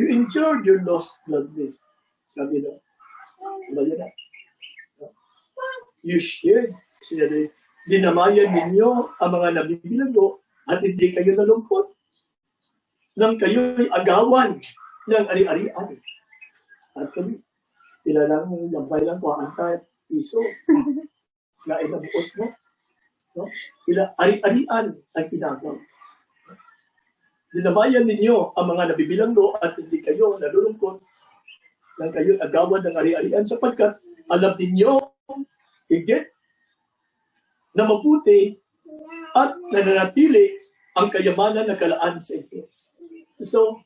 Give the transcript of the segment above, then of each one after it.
You endured your lost blood. Sabi na. Sabi na. You shared. Sinabi, dinamayan ninyo ang mga nabibilanggo at hindi kayo nalungkot. Nang kayo'y agawan ng ari-arian. At kami, ilalang lambay lang ko, antay, piso. Na inabuot mo. No? Ari-arian ang pinagaw. Dinamayan ninyo ang mga nabibilanggo at hindi kayo nalulungkot. Nang kayo'y agawan ng ari-arian sapagkat alam ninyo higit na mabuti at nananatili ang kayamanan na kalaan sa inyo. So,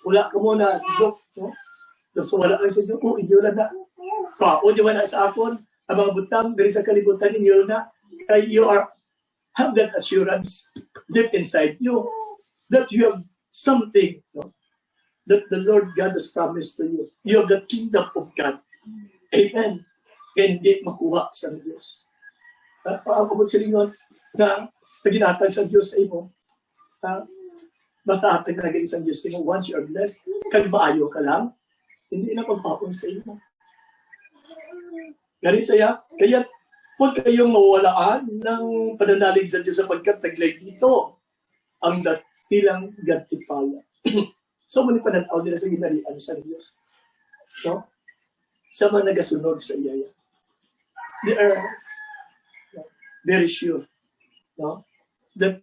wala ka muna, joke, no? So, wala ka sa inyo, inyo lang na. O, di ba na sa akon, ang mga butang, dari sa kalibutan, inyo na. Kaya you have that assurance deep inside you that you have something, no? That the Lord God has promised to you. You have the kingdom of God. Amen. Kaya hindi makuha sa Diyos. Paabot sa lingon na paginatag sa Diyos sa imo. Basta atag na isang Diyos sa imo, once you are blessed, kag maayo ka lang, hindi na pagpapon sa imo. Gani saya, kaya huwag kayong mawalaan ng pananalig sa Diyos sapagkat taglay dito ang datilang gantimpala. So, muli pananaw nila sa ginarian sa Diyos. No? Sa mga nagasunod sa iyaya. They are very sure, no? That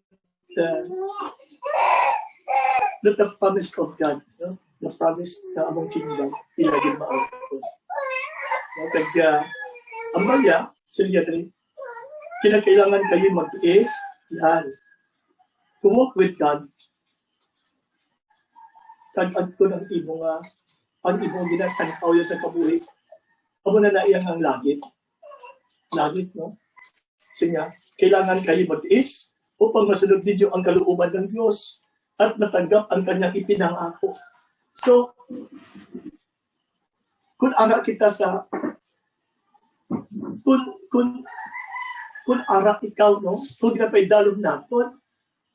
the promise of God, no? The promise na among kingdom, ilagin maawag ko. No? Kaya, ang bagya, sila rin, kinakailangan kayo mag-is, yan. To walk with God, tag-ad ko ng ibong, ang ibong ginatanaw yan sa kabuhi. Amo na naiyang ang langit. Langit, no? Siya, kailangan kayo mag-is upang masunod ninyo ang kalooban ng Diyos at matanggap ang kanyang ipinangako. So, kung ara kita sa kung ara ikaw, no? Kung ginapaidalog natin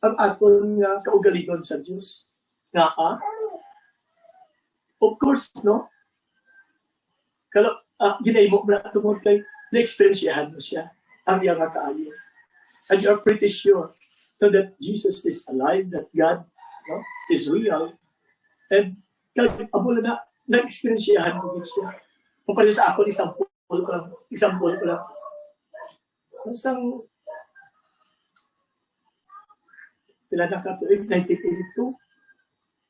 ang aton kaugalingon sa Diyos. Of course, no? Kalau ginahimo mo na tungod kay na-experienceyahan mo siya ang iyang kaayo. And you are pretty sure that Jesus is alive, that God, no, is real. And abo na na-experienceyahan mo siya. Kung pala sa ako, example ko lang. Isang pila na ka 1982,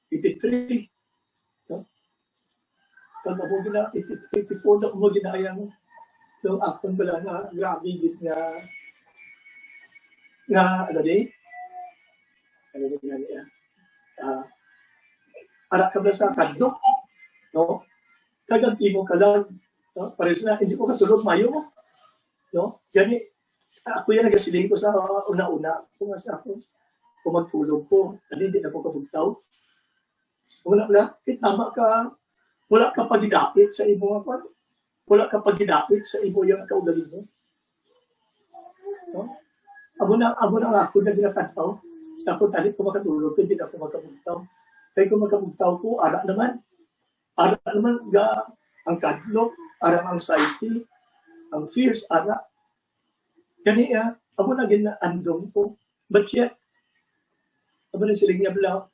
83, no? Pag ako gina, 84 na mo ginayang nung akon pala na grabe git nga ano din? Ano din yan yan? Para ka ba sa kadlok, no? Kaganti mo ka lang, no? Pares na, hindi ko katulog mayo, no? Yan ako yan nagasiling ko sa una-una, kung sa ako, kung magtulog ko, hindi na ako kabugtaw. Wala, tama ka, wala ka pagidapit sa ibong ako. Wala ka pagidapit sa ibong yung kaugaling mo. No? Abo na ako na ginakataw. Sa ako talit ko makatulog, hindi na ako makabugtaw. Kaya kung makabugtaw ko, ara naman ang kadlok, ara ang anxiety, ang fears, ara. Kani abo na ginaandong ko. But yet, abo na siling niya bala,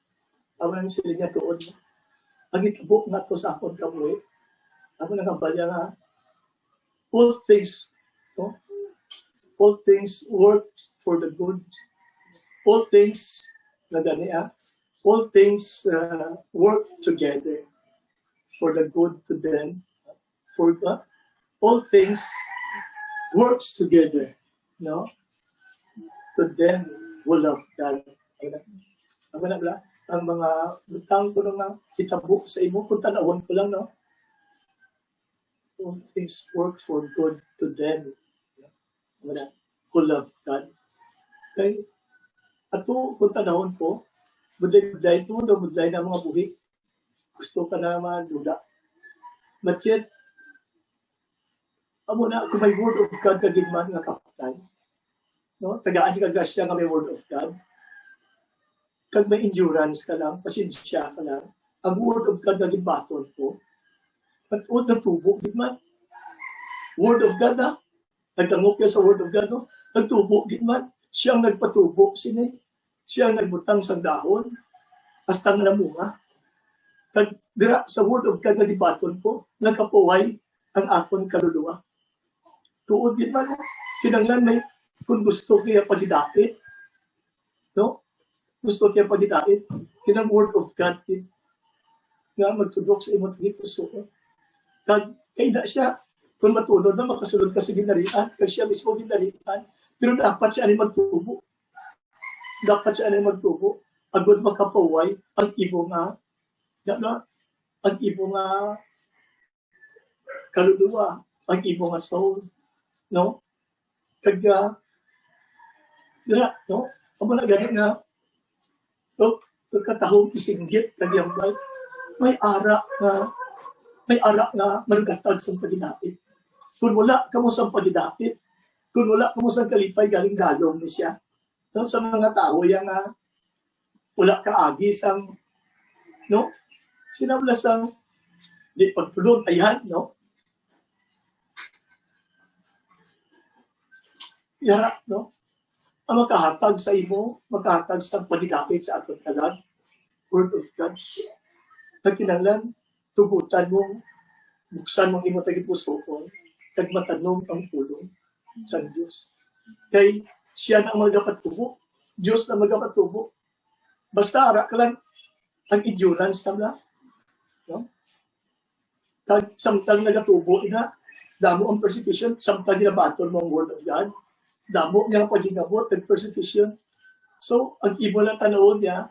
abo na siling niya tuon. Ang itabo nga to sa akong kabuhi, abo na kabalya nga, all things, no? All things work for the good. All things, all things work together for the good to them. For God, all things works together, no? To them who love God. Ang mga butang ko nung kitabo sa imo, kung tanawon ko lang, no? All things work for good to them who love God. Okay? Ato, kung tanawon ko, buday ito, buday na mga buhi. Gusto ka na maduda. But yet, amo na, kung may word of God kagigman nga kapatay, no? Tagaan ka gasya nga may word of God. Kag may endurance ka lang, pasensya ka lang, ang word of God na gibaton ko, at o natubo, di man. Word of God na, nagtangok sa word of God, no? Nagtubo, di man. Siya ang nagpatubo, sinay. Siya ang nagbutang sa dahon, hasta nga namunga. Kag dira sa word of God na gibaton ko, nagkapuway ang akon kaluluwa. Tuod, di man. Kinanglan may, kung gusto kaya pagidapit, no? Gusto kaya pagidapit, kinang word of God, nga magtudok sa imong puso. Kag kay na siya kung matulod na makasulod ka sa ginarian, kasi siya mismo ginarian, pero dapat siya ay magtubo. Dapat siya ay magtubo. Agad makapaway ang ibo nga kaluluwa, ang ibo nga soul, no? Kag no? Amo na gani nga katahong isinggit kag may ara nga manugatag sa pagidapit. Kung wala kamo sa pagidapit, kung wala kamo sa kalipay galing galong ni siya. No, sa mga tao yang wala kaagi sang no sinabla sang di pagtulog ayan no. Yara no. Ang makahatag sa imo, makahatag sa pagidapit sa atong talag, word of God. Pagkinanglan, tugutan mo, buksan mong imo tagipuso ko, kag matanom ang pulong sa Diyos. Kay siya na ang magapatubo, Diyos na magapatubo. Basta ara ka lang ang endurance ka lang. No? Kag samtang nagatubo ina, damo ang persecution, samtang ginabaton mo ang word of God, damo niya ang pagigabot, ang persecution. So, ang ibo lang tanawon niya,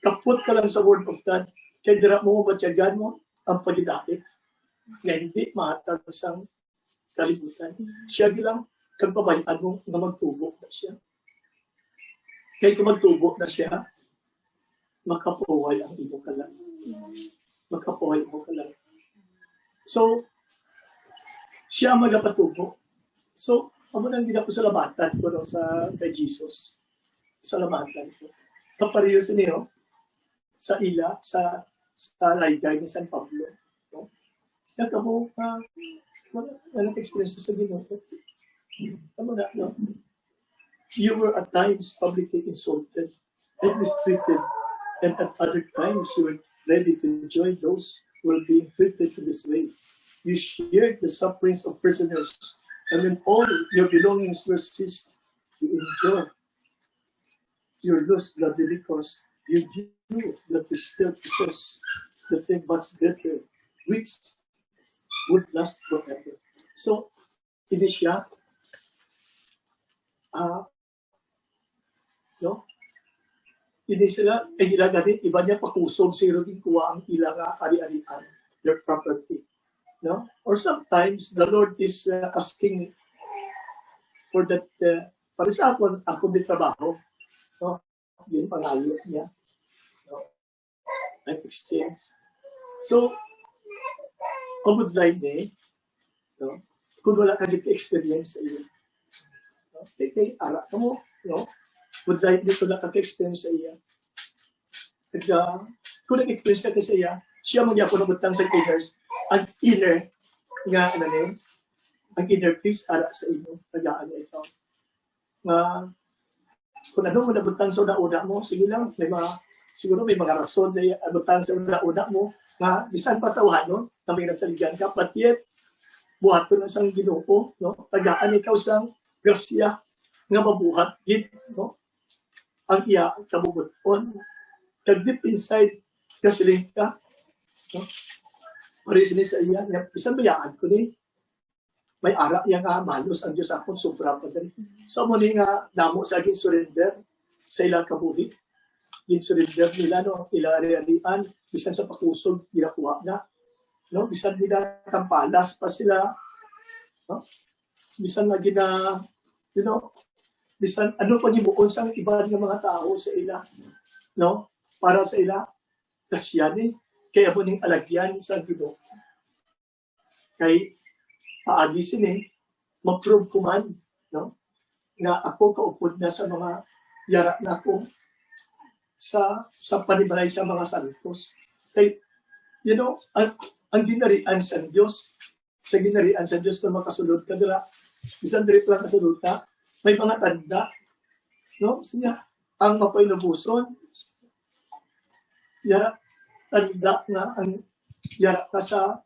kaput ka lang sa word of God, kaya dira mo matyagan mo ang pagidapit. Nga hindi mahatag sa kalibutan. Siya bilang kagpabayaan mo na magtubo na siya. Kaya kung magtubo na siya, makapuway ang imo ka lang. Makapuway mo ka lang. So, siya magapatubo. So, amo nang ginapasalamatan ko no, sa kay Jesus. Salamatan ko. Kapariyo sa niyo, sa ila, sa laygay ni San Pablo. No? Nagkamo, walang experience sa Ginoo. Tama na, no? You were at times publicly insulted and mistreated, and at other times you were ready to join those who were being treated in this way. You shared the sufferings of prisoners, and when all your belongings were seized, you endured your loss gladly because you knew that you still possess the thing much better, which would last forever. So, hindi siya, no? Hindi sila, ganit, iba niya pakusog, zero din kuha ang ilang ari-arian, their property. No? Or sometimes, the Lord is asking for that, para sa ako din trabaho, no? Yun pangalo niya. No? Life exchange. So, kumud line no? Kung wala ka dito experience sa iyo. No? Kaya ara ka mo, no? Would like dito wala ka experience sa iya. At kung nag-experience ka sa iya, siya magyapon ng butang sa inners, ang inner nga, ang inner peace ara sa iyo. Tagaan niya ito. Kung ano mo nabutang sa una-una mo, sige lang, siguro may mga rason na nabutang sa una-una mo, nga, bisan patawahan, no? Na may nasaligan ka, but yet, buhat ko na sang Ginoo, no? Tagaan ikaw sang grasya nga mabuhat, yun, no? Ang iya, kabubuton. Kag deep inside, kasiling ka, no? Paris ni sa iya, bisan bayaan ko ni, may ara yang malos ang Diyos akong sobra pa din. So, muli nga, damo sa aking surrender sa ilang kabuhi. Yung surrender nila, no, ilarian, bisan sa pakusog, ginakuha na. No? Bisan nila kampalas pa sila. No? Bisan na bisan ano pa gibuon sa iba ng mga tao sa ila. No? Para sa ila, kasyan kaya po ning alagyan sa Ginoo. Kay paagi sini, mag-prove ko man, no? Na ako kaupod na sa mga yara na ako sa panibalay sa mga santos. Kay, ang ginarian sa Diyos, sa ginarian sa Diyos na makasulod ka dira, isang diri lang kasulod ka, may mga tanda, no? Siya, ang mapailubuson, yara, tanda nga, ang yara ka sa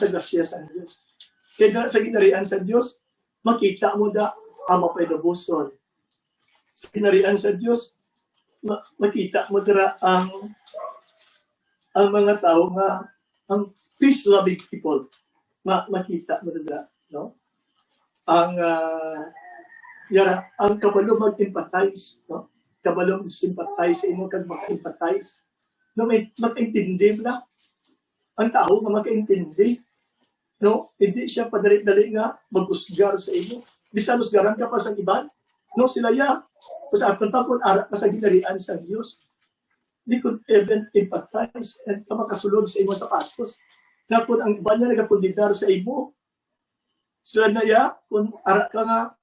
grasya sa Diyos. Kaya sa ginarian sa Diyos, makita mo da ang mapailubuson. Sa ginarian sa Diyos, makita mo dira ang mga tao nga ang peace-loving people, makita mo na, no? Ang ang kabalo mag-empathize, no? Kabalo mag-sympathize sa imo kag mag-empathize. No, may makaintindi na. Ang tao nga makaintindi, no? Hindi siya padali-dali nga mag-usgar sa imo. Bisan usgaran ka pa sa iban, no? Sila ya, sa atong tapon ara ka sa ginarian sa Dios. Di could even empathize at kamakasulod sa imo sapatos. Na kung ang iba niya nagapundidar sa imo, sila na ya, kung ara ka nga,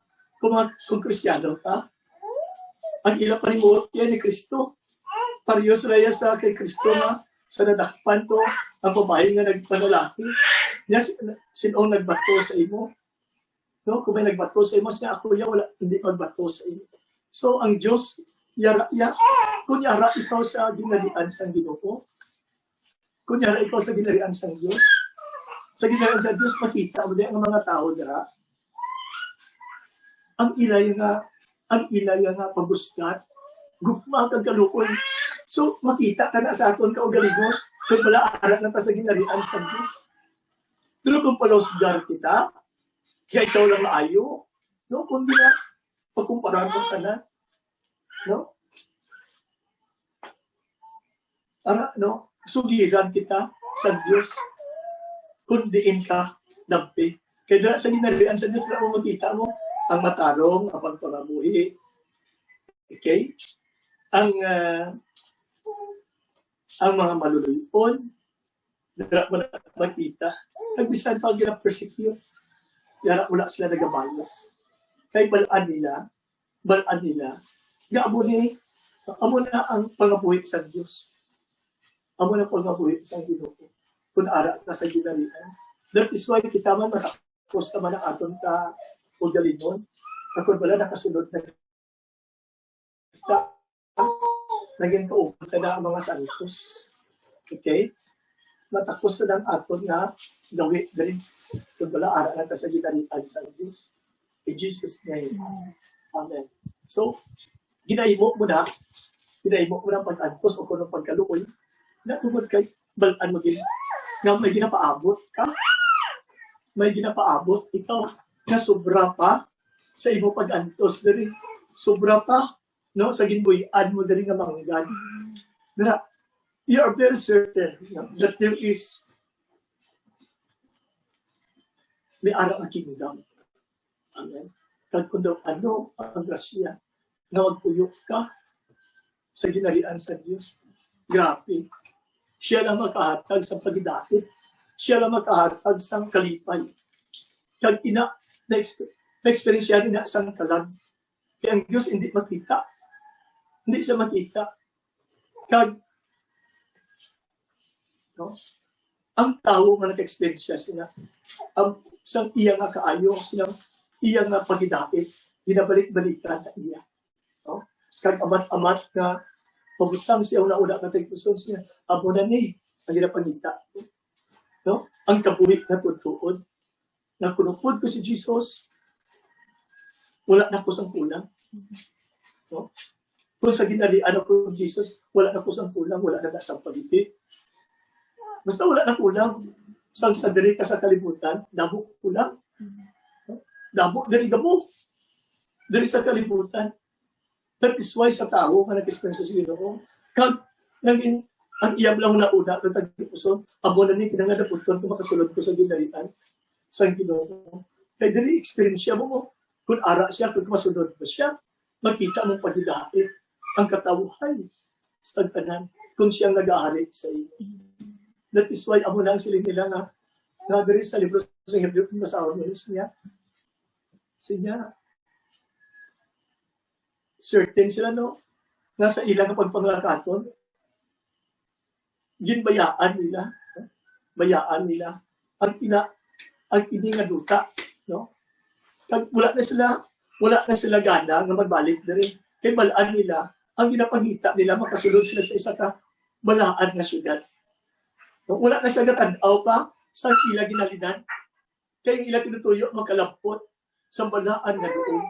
kung Kristiyano ka, ang ila panimot yan ni Kristo. Pariyo sila ya sa kay Kristo nga, sa nadakpan to, ang babae nga nagpanalaki. Yes, sinong nagbato sa imo. No? Kung may nagbato sa imo, siya ako ya, wala, hindi magbato sa imo. So, ang Diyos, kunyara ikaw sa ginarian sa Ginoo, kunyara ikaw sa ginarian sa Diyos, sa ginarian sa Diyos, makita mo din ang mga tao dira, ang ilay nga pabuskat, gugma kang kalukoy. So, makita ka na sa aton kaugalingon, kung wala arat na ta sa ginarian sa Diyos. Pero kung palosgar kita, kaya ikaw lang maayo, no? Kung di na, pagkumparan mo ka na, no? No? Sugiran kita sa Diyos. Kundiin ka, dampi. Kaya sa ginarian sa Diyos, na mo makita mo, ang matarong, ang pagpalabuhi. Okay? Ang mga maluluyon, na mo makita. Nagbisan pa gina-persecute. Yara wala sila nagabalas. Kaya balaan nila, amo na ang pangabuhi sa Diyos. Amo na pangabuhi sa Ginoo. Kung ara ka sa ginarian. That is why kita man matapos naman ang aton ka ugalingon. Kung wala nakasunod na kita, naging kaupod ka na ang mga santos. Okay? Matapos na ang aton na gawi galing. Kung wala ara na ka sa ginarian sa Diyos. In Jesus' name. Amen. So, ginahimo mo na pag-antos o kung pagkalukoy, na tungod kay balaan mo gina, nga may ginapaabot ka, may ginapaabot, ikaw, na sobra pa sa imo pag-antos, dari, sobra pa, no, sa ginbuyan mo dari nga manggad. Na, you are very certain, no, that there is may araw ang kingdom. Amen. Kag kung daw ano ang grasya na magpuyok ka sa ginarian sa Diyos. Grabe. Siya lang makahatag sa pagidapit. Siya lang makahatag sa kalipay. Kag na-experience siya rin na isang kalag. Kaya ang Diyos hindi makita. Hindi siya makita. Kag, no? Ang tao nga nag-experience siya sila. Sang iya nga kaayo, silang iya nga pagidapit. Ginabalik-balikan na iya. No? Kag amat-amat na pabutang siya una-una katagpuson siya. Amo na ni, ang ginapangita. No? Ang kabuhit na tutuod. Na kunupod ko si Jesus, wala na ko sang kulang. No? Kung sa ginalian ako ng Jesus, wala na ko sang kulang, wala na nasang pagipit. Basta wala na kulang. Sang sa diri ka sa kalibutan, dabo kulang. No? Dabo, diri gabo. Diri sa kalibutan. That is why sa tao, nga nag-experience sa Ginoo, kag naging ang iyam lang na una, ng tagpuson, abo na ni kinangadaputon kung makasulod ko sa ginarian, sa Ginoo. Kaya dili experience siya mo, kung ara siya, kung masunod ba siya, makita mong pagdidait ang katawuhan sa tanan, kung siyang nag-aari sa iyo. That is why amo na ang siling nila na diri sa libro sa Hebreo, kung masawag mo niya, certain sila, no? Nasa ilang pagpanglakaton, ginbayaan nila, bayaan nila ang ini nga duta, no? Pag wala na sila gana nga magbalik na rin. Kay balaan nila, ang ginapangita nila, makasulod sila sa isa ka balaan na syudad. No? Wala na sila gatanaw pa sa ila ginalinan. Kaya ila tinutuyo, makalampot sa balaan na doon.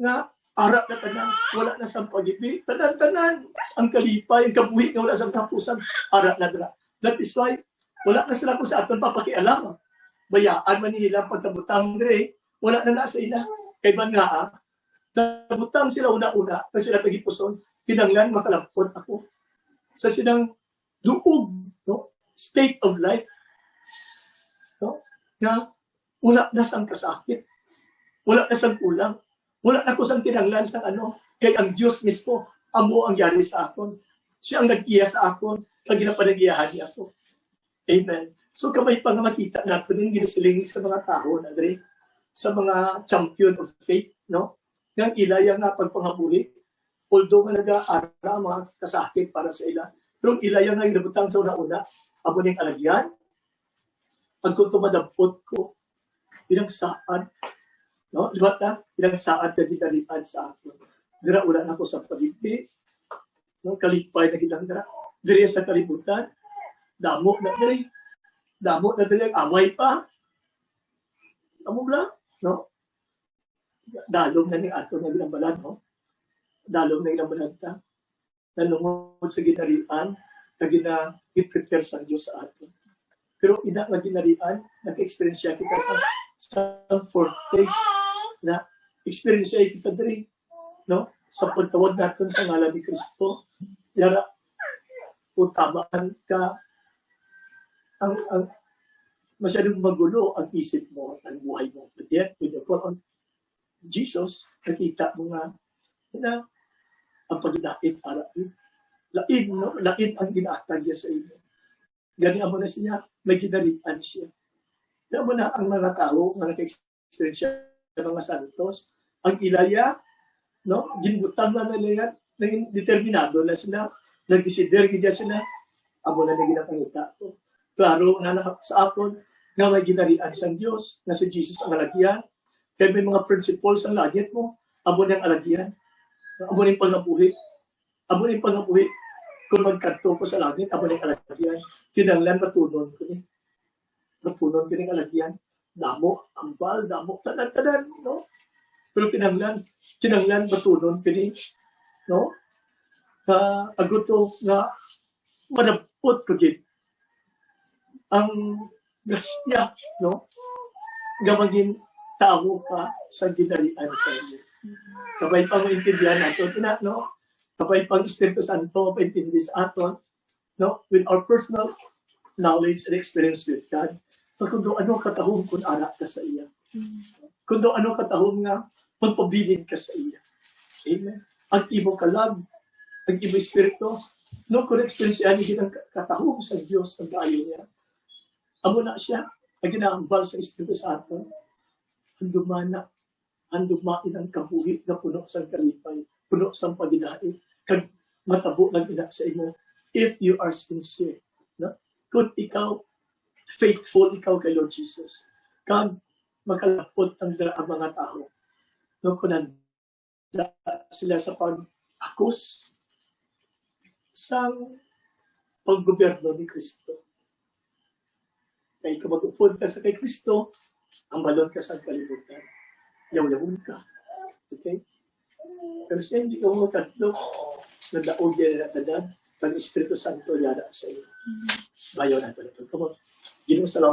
Nga, arap na tanan, wala na sa pagipi, tanan-tanan, ang kalipay, ang kabuhi nga wala sa kapusan, arap na dra. That is why, wala na sila kung sa aton papakialam. Bayaan man nila pagtabutang dire, wala na sa ila. Kay man nga, nabutang sila una-una, kasi sila tagipuson, kinanglan makalampot ako. Sa sinang duog, no? State of life, no? Na wala na sang kasakit, wala na sang kulang, wala na ko sang kinanglan sa ano, kay ang Diyos mismo, amo ang yari sa akon. Siya ang nag-iya sa akon, ang ginapanag-iyahan niya ako. Amen. So kamay pa nga makita natin yung ginasiling sa mga tao, Andre, sa mga champion of faith, no? Yang ilaya nga pagpanghabuli, although nga nag-aara mga kasakit para sa ila, pero ilaya nga inabutang sa una-una, abo ning alagyan, pag kung tumadapot ko, ilang saan, no? Liwat na, ilang saan ka gitarian sa akin. Dira wala na ako sa pagigdi, no? Kalipay na gilang dira, diri sa kalibutan, damo na diri, away pa. Amo bla, no? Dalom na ni ato na bilang balan, no? Dalom na ilang balan ta. Nalungod sa ginarian, na gina-prepare sa Diyos sa ato. Pero ina nga ginarian, nag-experience kita sa fourth place na experience kita diri, no? Sa pagtawag natin sa ngalan ni Kristo. Yara, utamaan ka, ang masyadong magulo ang isip mo at ang buhay mo. But yet, when you call on Jesus, nakita mo nga na ang pagdait para lain, no? Lain ang ginaatag niya sa inyo. Gani mo na siya, may ginaritan siya. Kaya mo na ang mga tao na nag-experience siya sa mga santos, ang ilaya, no? Ginbutang na nila yan, determinado na sila, nag-desider niya sila, amo na ginapangita ko. Klaro na sa akon, nga may ginarian sa Diyos, na si Jesus ang alagyan. Kaya may mga principles ang lagit mo, amo na ang alagyan. Amo na yung pangabuhi. Amo na yung pangabuhi. Kung magkanto ko sa langit, amo na yung alagyan. Kinanglan, matunon ko ni. Matunon ko ng alagyan. Damo, ambal, damo, tanan-tanan, no? Pero kinanglan, matunon ko ni. No? Aguto nga, manapot ko din. Ang grasya, no? Gamagin tao ka sa ginarian sa Diyos. Kabay pang intindihan natin, no? Kabay pang Espiritu Santo, paintindi sa aton, no? With our personal knowledge and experience with God. Kung ano katahong kung anak ka sa iya. Kung ano katahong nga magpabilin ka sa iya. Amen. Ang imo kalag, ang imo espiritu, no? Kung experience yan, hindi ang katahong sa Diyos ang kaayo niya. Amo na siya, ang ginahambal sa Espiritu Santo, ang dumain ang kabuhi na puno sa kalipay, puno sa paginain, kag matabo ng ina sa imo, if you are sincere. No? Kung ikaw, faithful ikaw kay Lord Jesus, kag makalapot ang mga tao. No? Kung sila sa pag-akos sa paggoberno ni Kristo. Kaya kung mag-upod ka sa kay Kristo, ang balon ka sa kalibutan. Yaw-yawon ka. Okay? Pero siya hindi ka magkadlok na daog yan na tanan ng Espiritu Santo yada sa iyo. Bayo na ito. Come on. Ginong salamat.